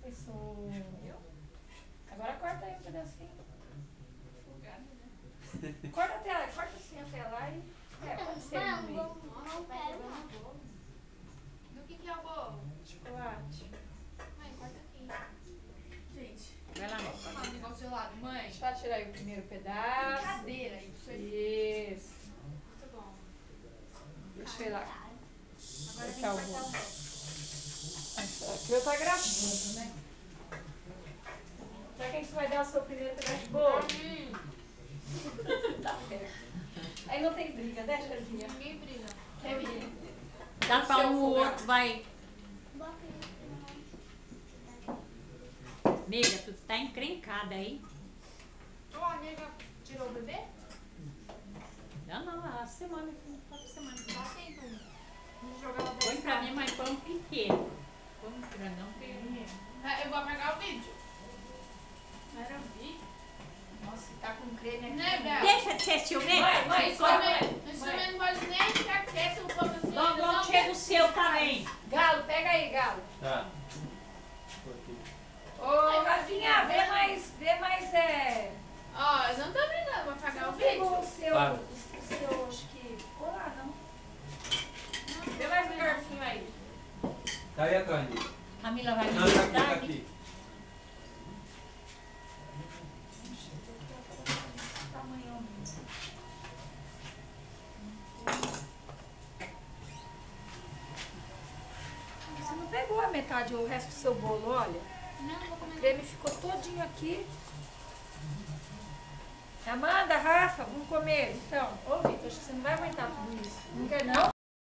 Isso. Agora corta aí um pedacinho. Corta assim até lá e... pode ser no meio. Não quero. Do que é o bolo? Chocolate. Mãe, corta aqui. Gente. Vai lá, mãe. Olha o negócio gelado. Mãe. Deixa eu tirar aí o primeiro pedaço. Brincadeira. Isso. Muito bom. Deixa eu ir lá. Agora vem Deixar o cortar o bolo. bolo. Aqui eu tô gravando, né? Pra quem que você vai dar o seu primeiro pedaço de bolo? Tá certo. Aí não tem briga, né, Chazinha? Ninguém briga. Quer briga? Dá pra um, o outro vai. Nega, tu tá encrencada aí. Ó, a nega tirou o bebê? Não, a semana, 4 semanas. Dá tempo. Vamos jogar ela Põe pra mim, mas põe um pequeno. Põe um grandão pequeno. Eu vou apagar o vídeo. Era o vídeo. Nossa, tá com creme aqui. Né, Bel? Deixa de ser ciumenta. Mãe, Esse corre, homem mãe. não pode nem ficar quieto um pouco assim. Logo, logo chega o seu também. Galo, pega aí, Galo. Tá. Ô, Rafinha, vê mais, Ó, eu não tô brigando, vou apagar o pegou vídeo. o seu, acho que ficou lá, não? Vê mais um garfinho aí. Tá aí atrás dele. Camila vai me Não, tá aqui, tá ajudar. aqui. Tamanho. Você não pegou a metade, o resto do seu bolo, olha. Não, vou comer. O creme ficou todinho aqui. Amanda, Rafa, vamos comer. Então, ô Vitor, acho que você não vai aguentar tudo isso. Não quer não?